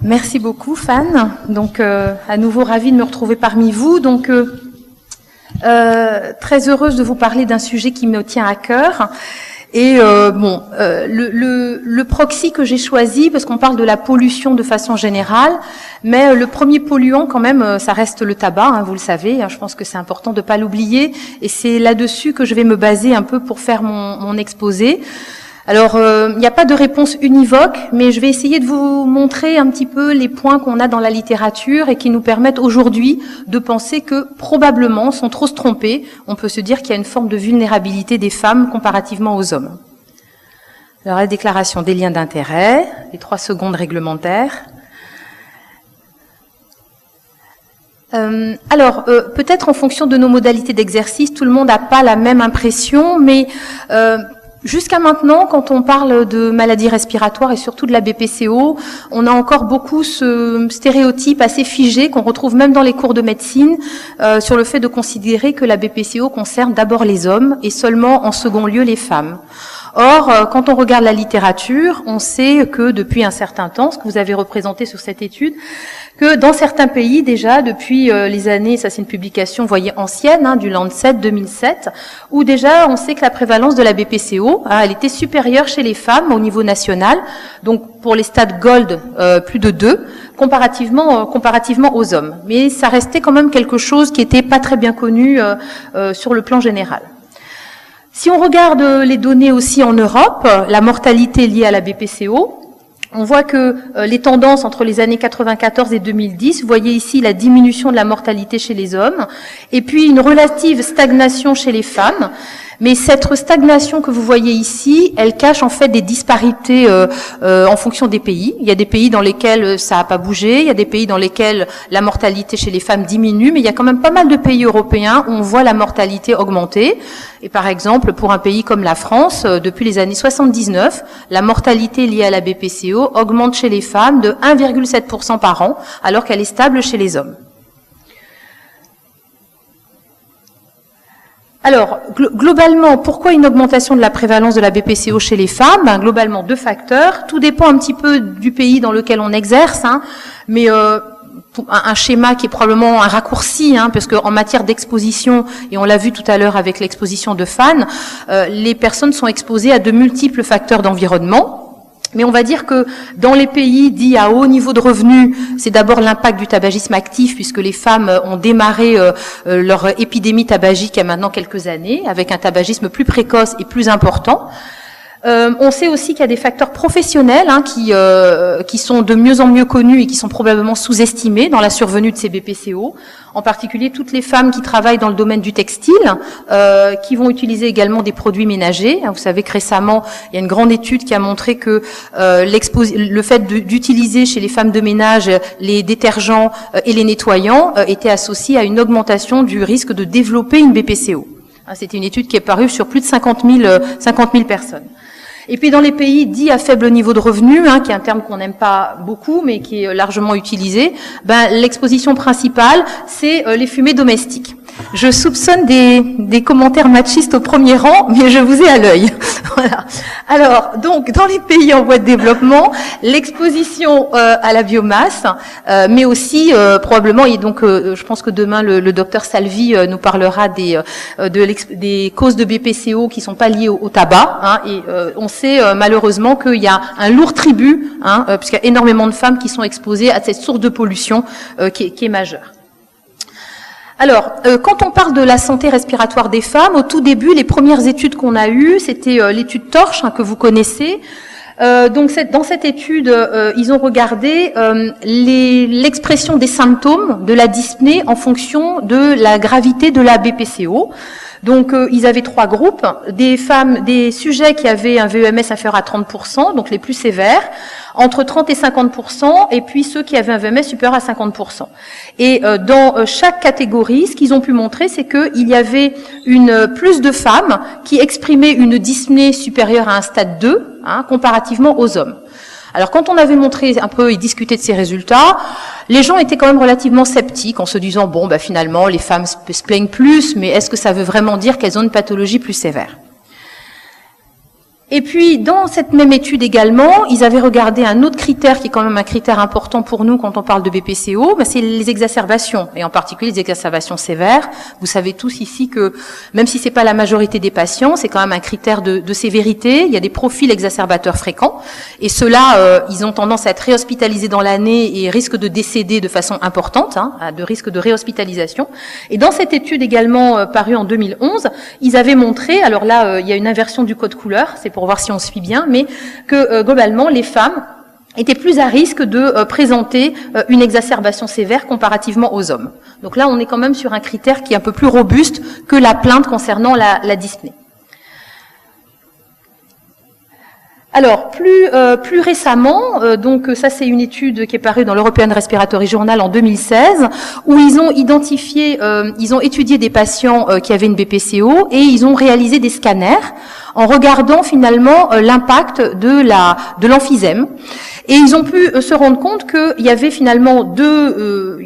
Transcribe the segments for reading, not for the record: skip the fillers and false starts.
Merci beaucoup, Fan. Donc, à nouveau, ravie de me retrouver parmi vous. Donc, très heureuse de vous parler d'un sujet qui me tient à cœur. Et le proxy que j'ai choisi, parce qu'on parle de la pollution de façon générale, mais le premier polluant quand même, ça reste le tabac, hein, vous le savez, hein, je pense que c'est important de ne pas l'oublier, et c'est là-dessus que je vais me baser un peu pour faire mon exposé. Alors, il n'y a pas de réponse univoque, mais je vais essayer de vous montrer un petit peu les points qu'on a dans la littérature et qui nous permettent aujourd'hui de penser que probablement, sans trop se tromper, on peut se dire qu'il y a une forme de vulnérabilité des femmes comparativement aux hommes. Alors, la déclaration des liens d'intérêt, les 3 secondes réglementaires. Peut-être en fonction de nos modalités d'exercice, tout le monde n'a pas la même impression, mais jusqu'à maintenant, quand on parle de maladies respiratoires et surtout de la BPCO, on a encore beaucoup ce stéréotype assez figé qu'on retrouve même dans les cours de médecine sur le fait de considérer que la BPCO concerne d'abord les hommes et seulement en second lieu les femmes. Or, quand on regarde la littérature, on sait que depuis un certain temps, ce que vous avez représenté sur cette étude, que dans certains pays déjà, depuis les années, ça c'est une publication, vous voyez, ancienne, hein, du Lancet 2007, où déjà on sait que la prévalence de la BPCO, elle était supérieure chez les femmes au niveau national, donc pour les stades Gold, plus de 2, comparativement aux hommes. Mais ça restait quand même quelque chose qui était pas très bien connu sur le plan général. Si on regarde les données aussi en Europe, la mortalité liée à la BPCO, on voit que les tendances entre les années 94 et 2010, vous voyez ici la diminution de la mortalité chez les hommes, et puis une relative stagnation chez les femmes. Mais cette stagnation que vous voyez ici, elle cache en fait des disparités en fonction des pays. Il y a des pays dans lesquels ça n'a pas bougé, il y a des pays dans lesquels la mortalité chez les femmes diminue, mais il y a quand même pas mal de pays européens où on voit la mortalité augmenter. Et par exemple, pour un pays comme la France, depuis les années 79, la mortalité liée à la BPCO augmente chez les femmes de 1,7% par an, alors qu'elle est stable chez les hommes. Alors, globalement, pourquoi une augmentation de la prévalence de la BPCO chez les femmes? Globalement, 2 facteurs. Tout dépend un petit peu du pays dans lequel on exerce, hein, mais un schéma qui est probablement un raccourci, hein, parce qu'en matière d'exposition, et on l'a vu tout à l'heure avec l'exposition de Fan, les personnes sont exposées à de multiples facteurs d'environnement. Mais on va dire que dans les pays dits à haut niveau de revenus, c'est d'abord l'impact du tabagisme actif, puisque les femmes ont démarré leur épidémie tabagique il y a maintenant quelques années, avec un tabagisme plus précoce et plus important. On sait aussi qu'il y a des facteurs professionnels, hein, qui sont de mieux en mieux connus et qui sont probablement sous-estimés dans la survenue de ces BPCO. En particulier toutes les femmes qui travaillent dans le domaine du textile, qui vont utiliser également des produits ménagers. Vous savez que récemment, il y a une grande étude qui a montré que le fait d'utiliser chez les femmes de ménage les détergents et les nettoyants était associé à une augmentation du risque de développer une BPCO. C'était une étude qui est parue sur plus de 50 000 personnes. Et puis dans les pays dits à faible niveau de revenus, hein, qui est un terme qu'on n'aime pas beaucoup, mais qui est largement utilisé, l'exposition principale, c'est les fumées domestiques. Je soupçonne des commentaires machistes au premier rang, mais je vous ai à l'œil. Voilà. Alors, donc, dans les pays en voie de développement, l'exposition à la biomasse, mais aussi probablement, et donc je pense que demain le docteur Salvi nous parlera des causes de BPCO qui sont pas liées au tabac, hein, et on sait malheureusement qu'il y a un lourd tribut, hein, puisqu'il y a énormément de femmes qui sont exposées à cette source de pollution qui est majeure. Alors, quand on parle de la santé respiratoire des femmes, au tout début, les premières études qu'on a eues, c'était l'étude Torch, hein, que vous connaissez. Donc, dans cette étude, ils ont regardé l'expression des symptômes de la dyspnée en fonction de la gravité de la BPCO. Donc, ils avaient 3 groupes, des sujets qui avaient un VEMS inférieur à 30%, donc les plus sévères, entre 30 et 50%, et puis ceux qui avaient un VEMS supérieur à 50%. Et dans chaque catégorie, ce qu'ils ont pu montrer, c'est qu'il y avait plus de femmes qui exprimaient une dyspnée supérieure à un stade 2, hein, comparativement aux hommes. Alors, quand on avait montré un peu et discuté de ces résultats, les gens étaient quand même relativement sceptiques en se disant, bon, finalement, les femmes se plaignent plus, mais est-ce que ça veut vraiment dire qu'elles ont une pathologie plus sévère? Et puis, dans cette même étude également, ils avaient regardé un autre critère qui est quand même un critère important pour nous quand on parle de BPCO, c'est les exacerbations, et en particulier les exacerbations sévères. Vous savez tous ici que, même si c'est pas la majorité des patients, c'est quand même un critère de sévérité. Il y a des profils exacerbateurs fréquents, et ceux-là, ils ont tendance à être réhospitalisés dans l'année et risquent de décéder de façon importante, de risque de réhospitalisation. Et dans cette étude également parue en 2011, ils avaient montré, alors là, il y a une inversion du code couleur, c'est pour voir si on suit bien, mais que globalement, les femmes étaient plus à risque de présenter une exacerbation sévère comparativement aux hommes. Donc là, on est quand même sur un critère qui est un peu plus robuste que la plainte concernant la dyspnée. Alors, plus récemment, donc ça c'est une étude qui est parue dans l'European Respiratory Journal en 2016, où ils ont identifié, ils ont étudié des patients qui avaient une BPCO et ils ont réalisé des scanners en regardant finalement l'impact de l'emphysème. Et ils ont pu se rendre compte qu'il y avait finalement deux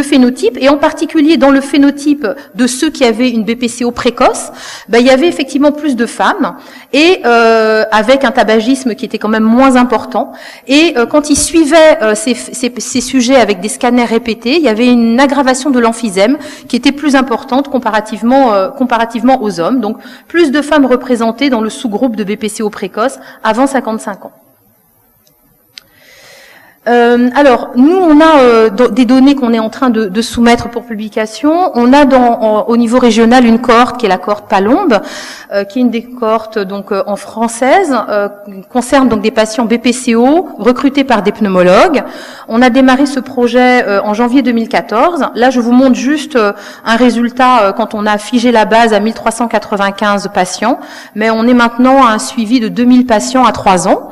phénotypes, et en particulier dans le phénotype de ceux qui avaient une BPCO précoce, il y avait effectivement plus de femmes, et avec un tabagisme qui était quand même moins important. Et quand ils suivaient ces sujets avec des scanners répétés, il y avait une aggravation de l'emphysème qui était plus importante comparativement aux hommes. Donc plus de femmes représentées dans le sous-groupe de BPCO précoce avant 55 ans. Alors, nous, on a des données qu'on est en train de soumettre pour publication. On a au niveau régional une cohorte qui est la cohorte Palombe, qui est une des cohortes donc en française, concerne donc des patients BPCO recrutés par des pneumologues. On a démarré ce projet en janvier 2014. Là, je vous montre juste un résultat quand on a figé la base à 1395 patients, mais on est maintenant à un suivi de 2000 patients à 3 ans.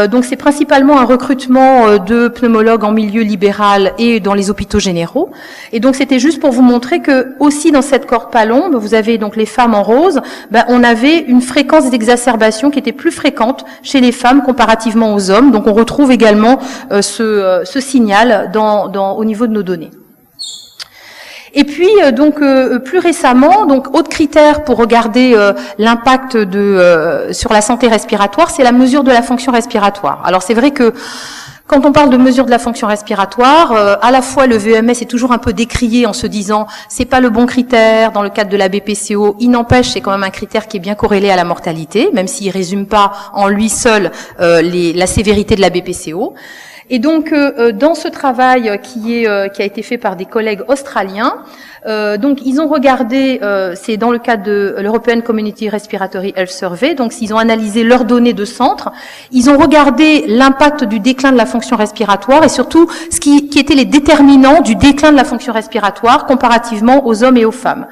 Donc c'est principalement un recrutement de pneumologues en milieu libéral et dans les hôpitaux généraux. Et donc c'était juste pour vous montrer que aussi dans cette cohorte Palombe, vous avez donc les femmes en rose, on avait une fréquence d'exacerbation qui était plus fréquente chez les femmes comparativement aux hommes. Donc on retrouve également ce signal au niveau de nos données. Et puis donc plus récemment, donc autre critère pour regarder l'impact sur la santé respiratoire, c'est la mesure de la fonction respiratoire. Alors c'est vrai que quand on parle de mesure de la fonction respiratoire, à la fois le VEMS est toujours un peu décrié en se disant c'est pas le bon critère dans le cadre de la BPCO. Il n'empêche, c'est quand même un critère qui est bien corrélé à la mortalité, même s'il résume pas en lui seul la sévérité de la BPCO. Et donc, dans ce travail qui a été fait par des collègues australiens, donc ils ont regardé, c'est dans le cadre de l'European Community Respiratory Health Survey, donc ils ont analysé leurs données de centre, ils ont regardé l'impact du déclin de la fonction respiratoire et surtout ce qui étaient les déterminants du déclin de la fonction respiratoire comparativement aux hommes et aux femmes.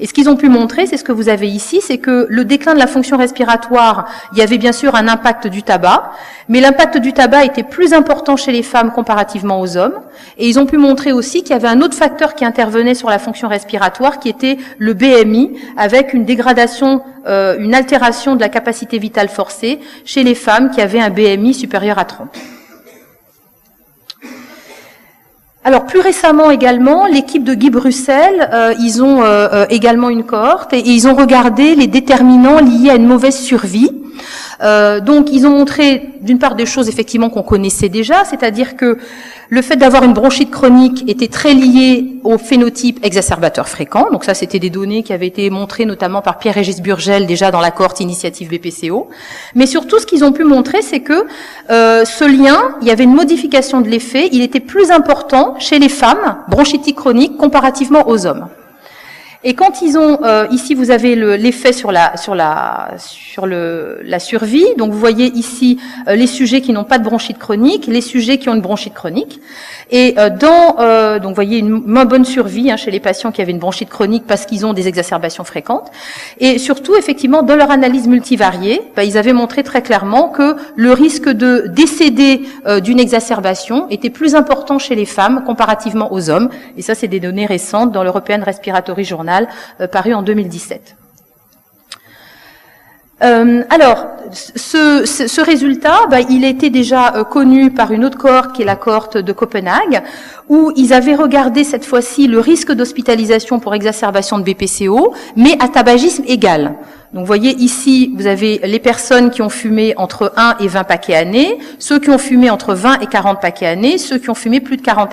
Et ce qu'ils ont pu montrer, c'est ce que vous avez ici, c'est que le déclin de la fonction respiratoire, il y avait bien sûr un impact du tabac, mais l'impact du tabac était plus important chez les femmes comparativement aux hommes. Et ils ont pu montrer aussi qu'il y avait un autre facteur qui intervenait sur la fonction respiratoire, qui était le BMI, avec une dégradation, une altération de la capacité vitale forcée chez les femmes qui avaient un BMI supérieur à 30. Alors plus récemment également, l'équipe de Guy Bruxelles, ils ont également une cohorte et ils ont regardé les déterminants liés à une mauvaise survie. Donc ils ont montré d'une part des choses effectivement qu'on connaissait déjà, c'est-à-dire que le fait d'avoir une bronchite chronique était très lié au phénotype exacerbateur fréquent. Donc ça, c'était des données qui avaient été montrées notamment par Pierre-Régis Burgel déjà dans la cohorte initiative BPCO. Mais surtout, ce qu'ils ont pu montrer, c'est que ce lien, il y avait une modification de l'effet, il était plus important chez les femmes bronchitiques chroniques comparativement aux hommes. Et quand ils ont, ici vous avez l'effet sur la survie, donc vous voyez ici les sujets qui n'ont pas de bronchite chronique, les sujets qui ont une bronchite chronique, et donc vous voyez une moins bonne survie chez les patients qui avaient une bronchite chronique parce qu'ils ont des exacerbations fréquentes, et surtout effectivement dans leur analyse multivariée, ils avaient montré très clairement que le risque de décéder d'une exacerbation était plus important chez les femmes comparativement aux hommes, et ça c'est des données récentes dans l'European Respiratory Journal paru en 2017. Alors, ce résultat, il était déjà connu par une autre cohorte qui est la cohorte de Copenhague, où ils avaient regardé cette fois-ci le risque d'hospitalisation pour exacerbation de BPCO, mais à tabagisme égal. Donc vous voyez ici, vous avez les personnes qui ont fumé entre 1 et 20 paquets année, ceux qui ont fumé entre 20 et 40 paquets année, ceux qui ont fumé plus de 40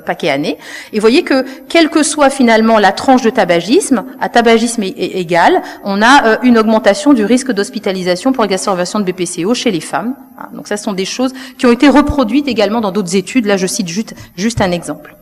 paquets année. Et vous voyez que, quelle que soit finalement la tranche de tabagisme, à tabagisme égal, on a une augmentation du risque d'hospitalisation pour exacerbation de BPCO chez les femmes. Donc ça, ce sont des choses qui ont été reproduites également dans d'autres études. Là, je cite juste un exemple.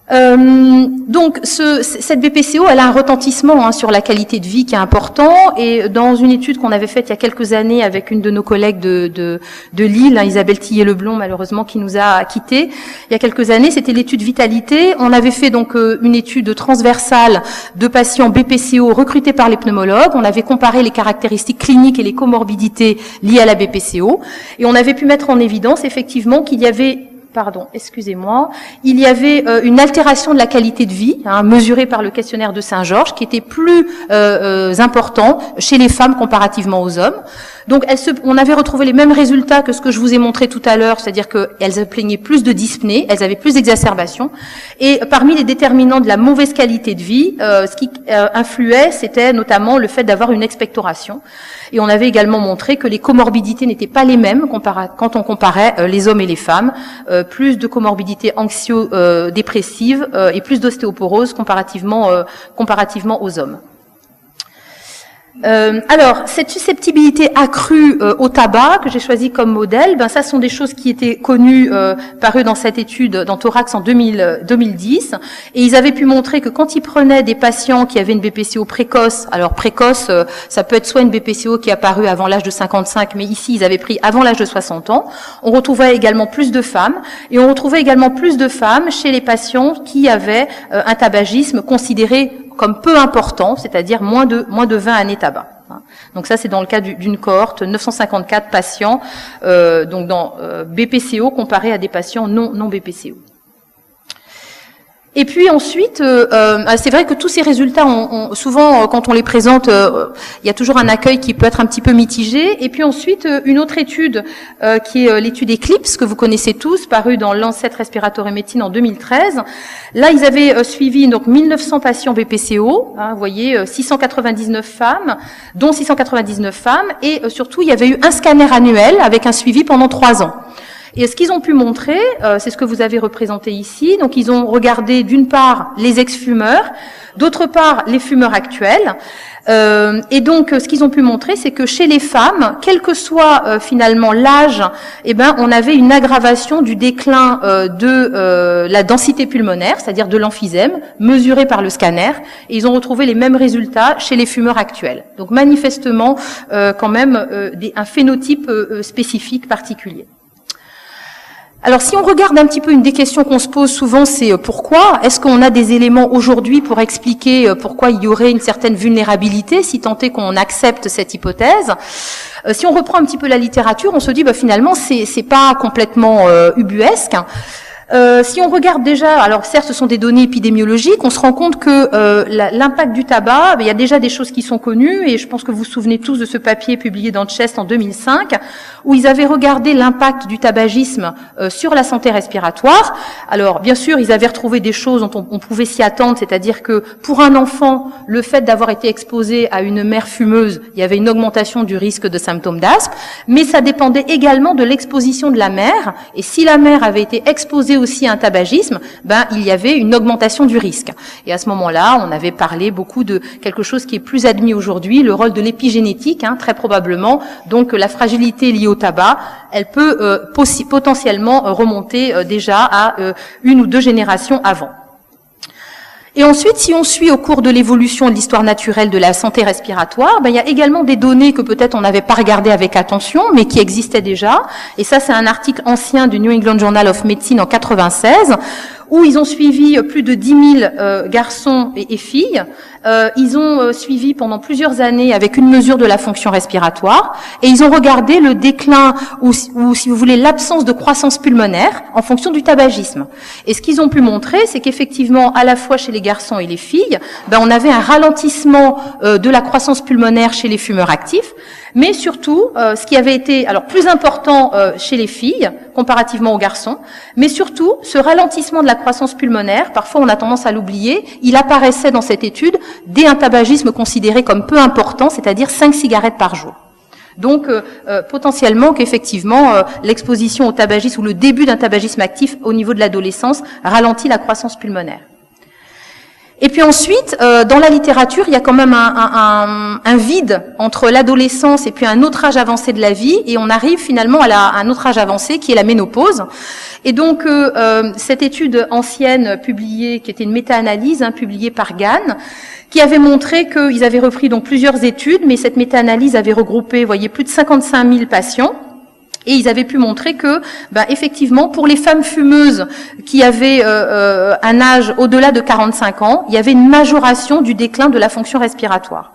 Donc cette BPCO, elle a un retentissement sur la qualité de vie qui est important, et dans une étude qu'on avait faite il y a quelques années avec une de nos collègues de Lille, Isabelle Tillet-Leblond, malheureusement, qui nous a quittés il y a quelques années, c'était l'étude Vitalité. On avait fait donc une étude transversale de patients BPCO recrutés par les pneumologues. On avait comparé les caractéristiques cliniques et les comorbidités liées à la BPCO, et on avait pu mettre en évidence effectivement qu'il y avait il y avait une altération de la qualité de vie, mesurée par le questionnaire de Saint-Georges, qui était plus important chez les femmes comparativement aux hommes. Donc on avait retrouvé les mêmes résultats que ce que je vous ai montré tout à l'heure, c'est-à-dire qu'elles plaignaient plus de dyspnée, elles avaient plus d'exacerbations, et parmi les déterminants de la mauvaise qualité de vie, ce qui influait, c'était notamment le fait d'avoir une expectoration. Et on avait également montré que les comorbidités n'étaient pas les mêmes quand on comparait les hommes et les femmes, plus de comorbidités anxio-dépressives et plus d'ostéoporose comparativement aux hommes. Alors, cette susceptibilité accrue au tabac que j'ai choisi comme modèle, ça sont des choses qui étaient connues, parues dans cette étude dans Thorax en 2010, et ils avaient pu montrer que quand ils prenaient des patients qui avaient une BPCO précoce, alors précoce, ça peut être soit une BPCO qui est apparue avant l'âge de 55, mais ici ils avaient pris avant l'âge de 60 ans, on retrouvait également plus de femmes, et on retrouvait également plus de femmes chez les patients qui avaient un tabagisme considéré comme peu important, c'est-à-dire moins de 20 années tabac. Donc ça, c'est dans le cas d'une cohorte, 954 patients, donc dans BPCO comparé à des patients non BPCO. Et puis ensuite, c'est vrai que tous ces résultats, souvent quand on les présente, il y a toujours un accueil qui peut être un petit peu mitigé. Et puis ensuite, une autre étude qui est l'étude Eclipse, que vous connaissez tous, parue dans Lancet Respiratory Medicine en 2013. Là, ils avaient suivi donc 1900 patients BPCO, vous voyez, 699 femmes, dont 699 femmes, et surtout, il y avait eu un scanner annuel avec un suivi pendant 3 ans. Et ce qu'ils ont pu montrer, c'est ce que vous avez représenté ici. Donc, ils ont regardé d'une part les ex-fumeurs, d'autre part les fumeurs actuels. Et donc, ce qu'ils ont pu montrer, c'est que chez les femmes, quel que soit finalement l'âge, on avait une aggravation du déclin de la densité pulmonaire, c'est-à-dire de l'emphysème, mesuré par le scanner. Et ils ont retrouvé les mêmes résultats chez les fumeurs actuels. Donc, manifestement, quand même, un phénotype spécifique particulier. Alors, si on regarde un petit peu une des questions qu'on se pose souvent, c'est pourquoi est-ce qu'on a des éléments aujourd'hui pour expliquer pourquoi il y aurait une certaine vulnérabilité, si tant est qu'on accepte cette hypothèse. Si on reprend un petit peu la littérature, on se dit finalement c'est pas complètement ubuesque. Si on regarde déjà, alors certes ce sont des données épidémiologiques, on se rend compte que l'impact du tabac, il y a déjà des choses qui sont connues, et je pense que vous vous souvenez tous de ce papier publié dans Chest en 2005, où ils avaient regardé l'impact du tabagisme sur la santé respiratoire. Alors bien sûr, ils avaient retrouvé des choses dont on pouvait s'y attendre, c'est-à-dire que pour un enfant, le fait d'avoir été exposé à une mère fumeuse, il y avait une augmentation du risque de symptômes d'asthme, mais ça dépendait également de l'exposition de la mère, et si la mère avait été exposée aussi à un tabagisme, il y avait une augmentation du risque. Et à ce moment-là, on avait parlé beaucoup de quelque chose qui est plus admis aujourd'hui, le rôle de l'épigénétique, très probablement. Donc la fragilité liée au tabac, elle peut potentiellement remonter déjà à 1 ou 2 générations avant. Et ensuite, si on suit au cours de l'évolution de l'histoire naturelle de la santé respiratoire, il y a également des données que peut-être on n'avait pas regardées avec attention, mais qui existaient déjà. Et ça, c'est un article ancien du New England Journal of Medicine en 96, où ils ont suivi plus de 10 000 garçons et filles. Ils ont suivi pendant plusieurs années avec une mesure de la fonction respiratoire, et ils ont regardé le déclin ou si vous voulez, l'absence de croissance pulmonaire en fonction du tabagisme. Et ce qu'ils ont pu montrer, c'est qu'effectivement, à la fois chez les garçons et les filles, on avait un ralentissement de la croissance pulmonaire chez les fumeurs actifs, Mais surtout, ce qui avait été alors plus important chez les filles comparativement aux garçons, mais surtout ce ralentissement de la croissance pulmonaire, parfois on a tendance à l'oublier, il apparaissait dans cette étude dès un tabagisme considéré comme peu important, c'est-à-dire 5 cigarettes par jour. Donc potentiellement qu'effectivement l'exposition au tabagisme ou le début d'un tabagisme actif au niveau de l'adolescence ralentit la croissance pulmonaire. Et puis ensuite, dans la littérature, il y a quand même un vide entre l'adolescence et puis un autre âge avancé de la vie, et on arrive finalement à un autre âge avancé qui est la ménopause. Et donc cette étude ancienne publiée, qui était une méta-analyse publiée par Gann, qui avait montré qu'ils avaient repris donc plusieurs études, mais cette méta-analyse avait regroupé, vous voyez, plus de 55 000 patients. Et ils avaient pu montrer que, effectivement, pour les femmes fumeuses qui avaient un âge au-delà de 45 ans, il y avait une majoration du déclin de la fonction respiratoire.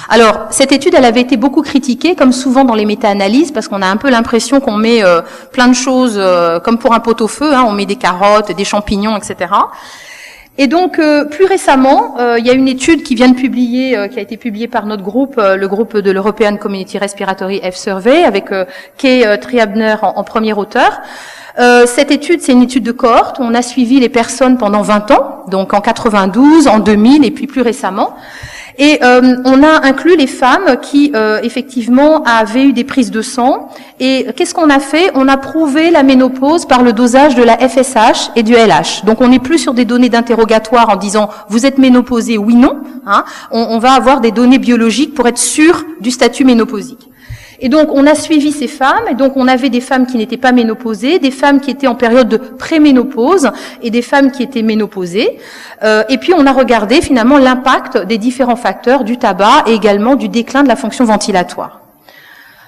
Alors, cette étude, elle avait été beaucoup critiquée, comme souvent dans les méta-analyses, parce qu'on a un peu l'impression qu'on met plein de choses, comme pour un pot-au-feu, on met des carottes, des champignons, etc. Et donc, plus récemment, il y a une étude qui vient de publier, qui a été publiée par notre groupe, le groupe de l'European Community Respiratory Health Survey, avec Kay Triabner en premier auteur. Cette étude, c'est une étude de cohorte. On a suivi les personnes pendant 20 ans, donc en 92, en 2000 et puis plus récemment. Et on a inclus les femmes qui, effectivement, avaient eu des prises de sang. Et qu'est-ce qu'on a fait? On a prouvé la ménopause par le dosage de la FSH et du LH. Donc, on n'est plus sur des données d'interrogatoire en disant « vous êtes ménopausé, oui, non ». On va avoir des données biologiques pour être sûr du statut ménopausique. Et donc, on a suivi ces femmes, et donc on avait des femmes qui n'étaient pas ménopausées, des femmes qui étaient en période de préménopause, et des femmes qui étaient ménopausées. Et puis, on a regardé finalement l'impact des différents facteurs du tabac et également du déclin de la fonction ventilatoire.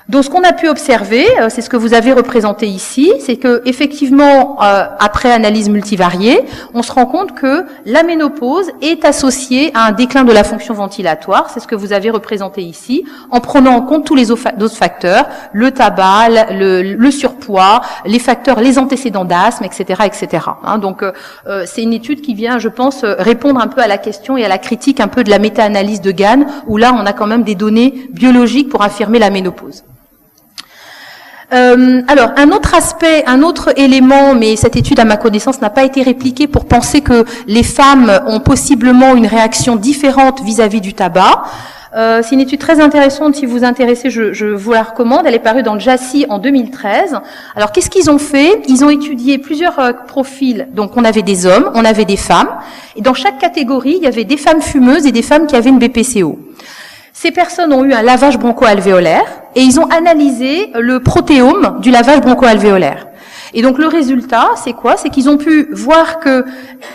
Donc, ce qu'on a pu observer, c'est ce que vous avez représenté ici, c'est que effectivement, après analyse multivariée, on se rend compte que la ménopause est associée à un déclin de la fonction ventilatoire. C'est ce que vous avez représenté ici, en prenant en compte tous les autres facteurs, le tabac, le surpoids, les facteurs, les antécédents d'asthme, etc., etc. Donc, c'est une étude qui vient, je pense, répondre un peu à la question et à la critique un peu de la méta-analyse de Gann, où là, on a quand même des données biologiques pour affirmer la ménopause. Alors, un autre aspect, un autre élément, mais cette étude, à ma connaissance, n'a pas été répliquée pour penser que les femmes ont possiblement une réaction différente vis-à-vis du tabac. C'est une étude très intéressante, si vous vous intéressez, je vous la recommande. Elle est parue dans le JACI en 2013. Alors, qu'est-ce qu'ils ont fait? Ils ont étudié plusieurs profils. Donc, on avait des hommes, on avait des femmes. Et dans chaque catégorie, il y avait des femmes fumeuses et des femmes qui avaient une BPCO. Ces personnes ont eu un lavage broncho-alvéolaire et ils ont analysé le protéome du lavage broncho-alvéolaire. Et donc le résultat, c'est quoi? C'est qu'ils ont pu voir qu'il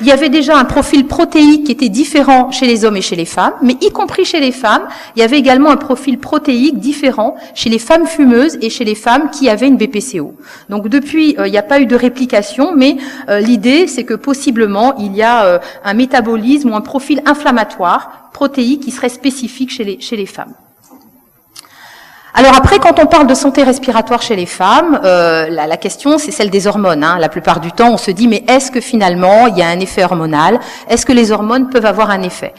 y avait déjà un profil protéique qui était différent chez les hommes et chez les femmes, mais y compris chez les femmes, il y avait également un profil protéique différent chez les femmes fumeuses et chez les femmes qui avaient une BPCO. Donc depuis, il n'y a pas eu de réplication, mais l'idée, c'est que possiblement, il y a un métabolisme ou un profil inflammatoire protéique qui serait spécifique chez les femmes. Alors après, quand on parle de santé respiratoire chez les femmes, la question, c'est celle des hormones. La plupart du temps, on se dit, mais est-ce que finalement, il y a un effet hormonal? Est-ce que les hormones peuvent avoir un effet?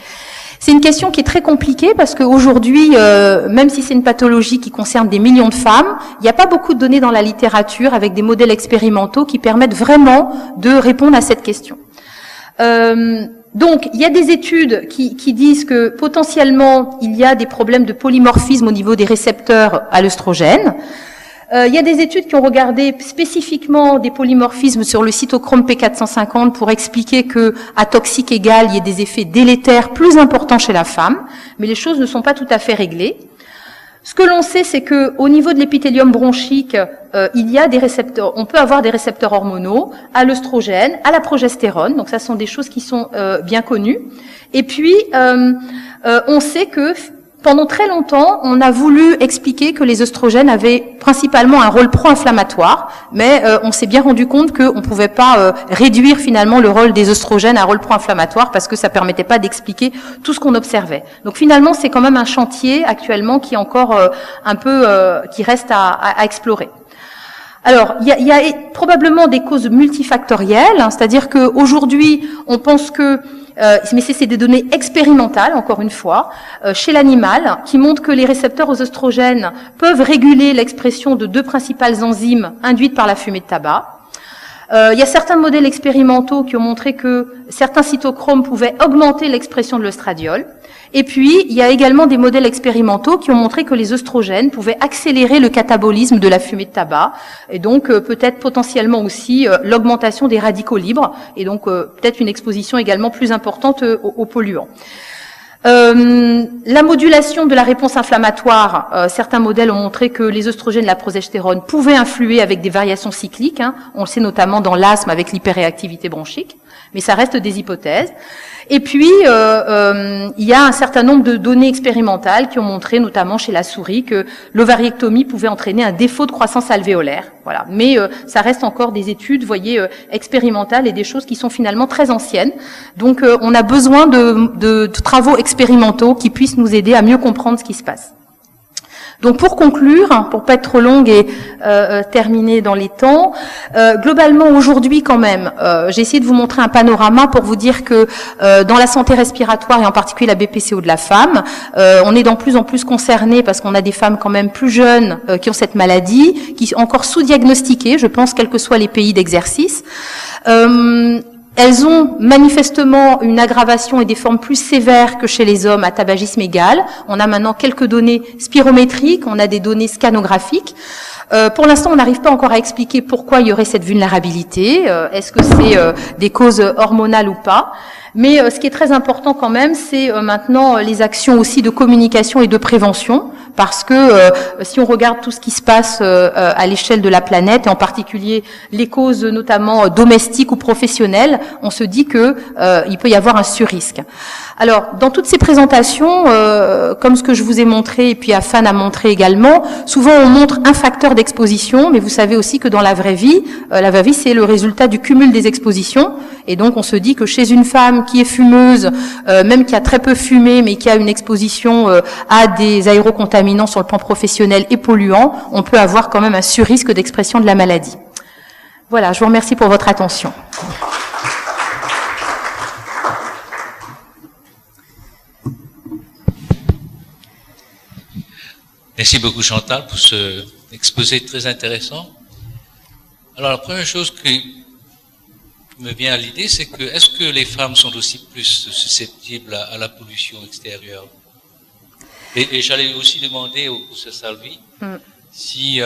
C'est une question qui est très compliquée parce qu'aujourd'hui, même si c'est une pathologie qui concerne des millions de femmes, il n'y a pas beaucoup de données dans la littérature avec des modèles expérimentaux qui permettent vraiment de répondre à cette question. Donc, il y a des études qui disent que potentiellement, il y a des problèmes de polymorphisme au niveau des récepteurs à l'œstrogène. Il y a des études qui ont regardé spécifiquement des polymorphismes sur le cytochrome P450 pour expliquer que, à toxique égal, il y a des effets délétères plus importants chez la femme, mais les choses ne sont pas tout à fait réglées. Ce que l'on sait, c'est que au niveau de l'épithélium bronchique, il y a des récepteurs, on peut avoir des récepteurs hormonaux à l'œstrogène, à la progestérone. Donc ça sont des choses qui sont bien connues. Et puis on sait que pendant très longtemps, on a voulu expliquer que les œstrogènes avaient principalement un rôle pro-inflammatoire, mais on s'est bien rendu compte qu'on ne pouvait pas réduire finalement le rôle des œstrogènes à un rôle pro-inflammatoire parce que ça permettait pas d'expliquer tout ce qu'on observait. Donc finalement, c'est quand même un chantier actuellement qui est encore un peu qui reste à explorer. Alors, il y a probablement des causes multifactorielles, c'est-à-dire qu'aujourd'hui, on pense que mais c'est des données expérimentales, encore une fois, chez l'animal, qui montrent que les récepteurs aux œstrogènes peuvent réguler l'expression de deux principales enzymes induites par la fumée de tabac. Il y a certains modèles expérimentaux qui ont montré que certains cytochromes pouvaient augmenter l'expression de l'œstradiol. Et puis, il y a également des modèles expérimentaux qui ont montré que les œstrogènes pouvaient accélérer le catabolisme de la fumée de tabac, et donc peut-être potentiellement aussi l'augmentation des radicaux libres, et donc peut-être une exposition également plus importante aux polluants. La modulation de la réponse inflammatoire, certains modèles ont montré que les œstrogènes et la progestérone pouvaient influer avec des variations cycliques, on le sait notamment dans l'asthme avec l'hyperréactivité bronchique, mais ça reste des hypothèses. Et puis, il y a un certain nombre de données expérimentales qui ont montré, notamment chez la souris, que l'ovariectomie pouvait entraîner un défaut de croissance alvéolaire. Voilà. Mais ça reste encore des études, vous voyez, expérimentales et des choses qui sont finalement très anciennes. Donc, on a besoin de travaux expérimentaux qui puissent nous aider à mieux comprendre ce qui se passe. Donc pour conclure, pour pas être trop longue et terminer dans les temps, globalement aujourd'hui quand même, j'ai essayé de vous montrer un panorama pour vous dire que dans la santé respiratoire et en particulier la BPCO de la femme, on est de plus en plus concerné parce qu'on a des femmes quand même plus jeunes qui ont cette maladie, qui sont encore sous-diagnostiquées, je pense, quels que soient les pays d'exercice. Elles ont manifestement une aggravation et des formes plus sévères que chez les hommes à tabagisme égal. On a maintenant quelques données spirométriques, on a des données scanographiques. Pour l'instant, on n'arrive pas encore à expliquer pourquoi il y aurait cette vulnérabilité. Est-ce que c'est des causes hormonales ou pas? Mais ce qui est très important quand même, c'est maintenant les actions aussi de communication et de prévention, parce que si on regarde tout ce qui se passe à l'échelle de la planète, et en particulier les causes notamment domestiques ou professionnelles, on se dit que il peut y avoir un surrisque. Alors, dans toutes ces présentations, comme ce que je vous ai montré, et puis Afan a montré également, souvent on montre un facteur d'exposition, mais vous savez aussi que dans la vraie vie, c'est le résultat du cumul des expositions, et donc on se dit que chez une femme qui est fumeuse, même qui a très peu fumé, mais qui a une exposition à des aérocontaminants sur le plan professionnel et polluants, on peut avoir quand même un surrisque d'expression de la maladie. Voilà, je vous remercie pour votre attention. Merci beaucoup Chantal pour ce exposé très intéressant. Alors la première chose qui me vient à l'idée, c'est que est-ce que les femmes sont aussi plus susceptibles à la pollution extérieure? Et j'allais aussi demander au professeur Salvi si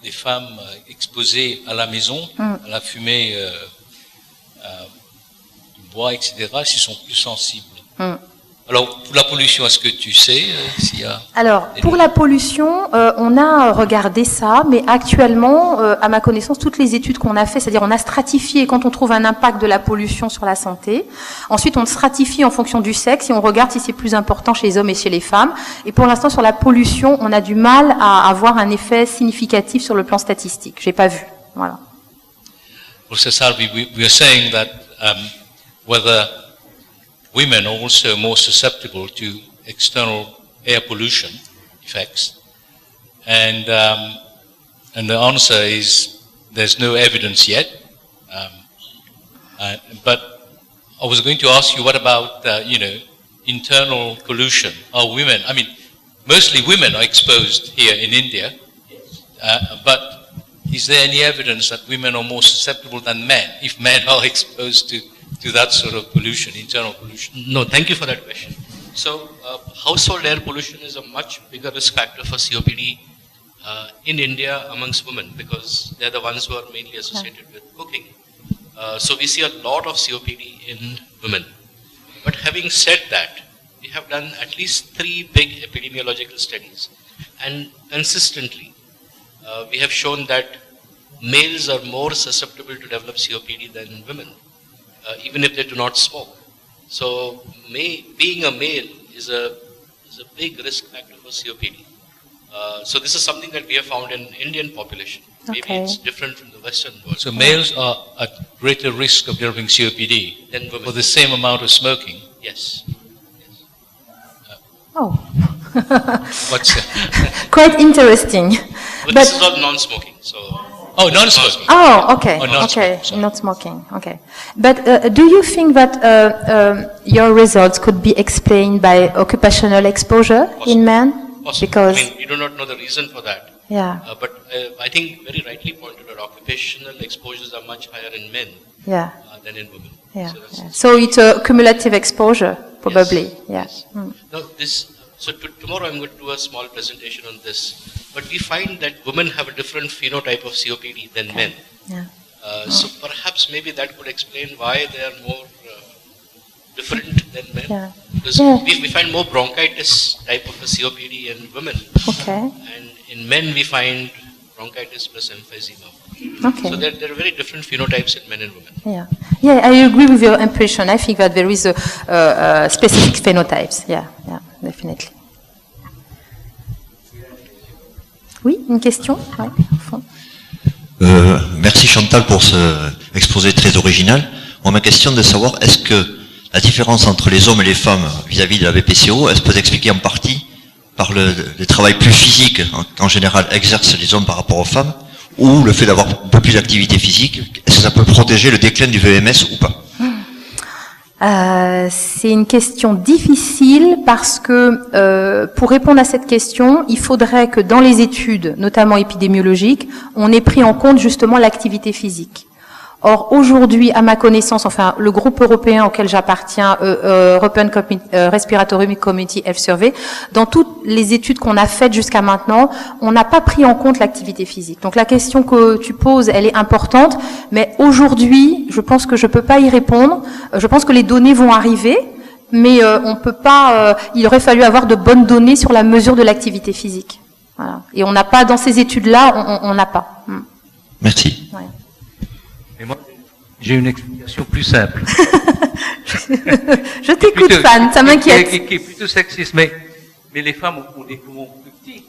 les femmes exposées à la maison, à la fumée du bois, etc., s'ils sont plus sensibles. Alors, pour la pollution, est-ce que tu sais s'il y a... Alors, pour la pollution, on a regardé ça, mais actuellement, à ma connaissance, toutes les études qu'on a fait, c'est-à-dire on a stratifié quand on trouve un impact de la pollution sur la santé. Ensuite, on stratifie en fonction du sexe et on regarde si c'est plus important chez les hommes et chez les femmes. Et pour l'instant, sur la pollution, on a du mal à avoir un effet significatif sur le plan statistique. J'ai pas vu. Voilà. Professor Salvi, we are saying that whether women are also more susceptible to external air pollution effects, and the answer is there's no evidence yet. But I was going to ask you, what about internal pollution? Are women? I mean, mostly women are exposed here in India, but is there any evidence that women are more susceptible than men if men are exposed to that sort of pollution, internal pollution? No, thank you for that question. So, household air pollution is a much bigger risk factor for COPD in India amongst women, because they're the ones who are mainly associated with cooking. So we see a lot of COPD in women. But having said that, we have done at least 3 big epidemiological studies, and consistently we have shown that males are more susceptible to develop COPD than women, even if they do not smoke. So being a male is a big risk factor for COPD. So this is something that we have found in Indian population. Maybe it's different from the Western world. So males are at greater risk of developing COPD Than women. for the same amount of smoking. Yes. Oh. What's that? Quite interesting. But this is all non-smoking. So Oh, non-smoking. Oh, okay, Oh, not okay, smoking, sorry. not smoking, okay. But do you think that your results could be explained by occupational exposure in men? Possibly. Because, I mean, we do not know the reason for that. yeah, But I think very rightly pointed out, occupational exposures are much higher in men yeah, than in women. yeah. So, that's- Yeah. So it's a cumulative exposure, probably, yeah. Yes. Now tomorrow I'm going to do a small presentation on this. But we find that women have a different phenotype of COPD than men. Yeah. So perhaps maybe that could explain why they are more different than men. Yeah. Because Yeah. we find more bronchitis type of a COPD in women, Okay, and in men we find bronchitis plus emphysema. okay. So there are very different phenotypes in men and women. Yeah, yeah, I agree with your impression. I think that there is a specific phenotypes. Yeah, yeah, definitely. Oui, une question? Ouais, au fond. Merci Chantal pour ce exposé très original. Moi, ma question est de savoir, est-ce que la différence entre les hommes et les femmes vis-à-vis de la BPCO, elle peut s'expliquer en partie par le travail plus physique qu'en général exercent les hommes par rapport aux femmes, ou le fait d'avoir un peu plus d'activité physique, est-ce que ça peut protéger le déclin du VMS ou pas? C'est une question difficile parce que pour répondre à cette question, il faudrait que dans les études, notamment épidémiologiques, on ait pris en compte justement l'activité physique. Or, aujourd'hui, à ma connaissance, enfin, le groupe européen auquel j'appartiens, European Respiratory Community Health Survey, dans toutes les études qu'on a faites jusqu'à maintenant, on n'a pas pris en compte l'activité physique. Donc, la question que tu poses, elle est importante, mais aujourd'hui, je pense que je peux pas y répondre. Je pense que les données vont arriver, mais on peut pas. Il aurait fallu avoir de bonnes données sur la mesure de l'activité physique. Voilà. Et on n'a pas dans ces études-là, on n'a pas. Merci. Ouais. Et moi, j'ai une explication plus simple. Je t'écoute, Fan, ça m'inquiète. Qui est plutôt sexiste, mais les femmes ont des poumons plus petits.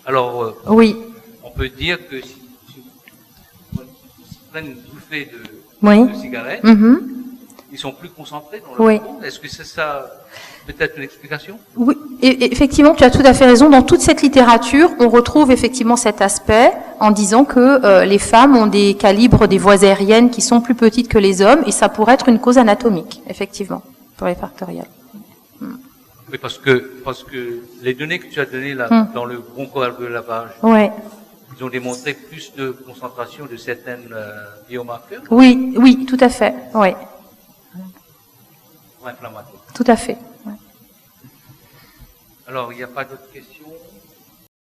Alors, Oui, on peut dire que si on prend une bouffée oui. de cigarettes, Mhm. ils sont plus concentrés dans le Oui. poumon. Est-ce que c'est ça, peut-être une explication? Oui, et effectivement, tu as tout à fait raison. Dans toute cette littérature, on retrouve effectivement cet aspect en disant que les femmes ont des calibres des voies aériennes qui sont plus petites que les hommes, et ça pourrait être une cause anatomique, effectivement, pour les factoriels. Oui, parce que les données que tu as données là, dans le bronchoalvéolage, Ouais. ils ont démontré plus de concentration de certains biomarqueurs Oui, oui, tout à fait. Oui, inflammatoires. tout à fait. Ouais. Alors, il n'y a pas d'autres questions?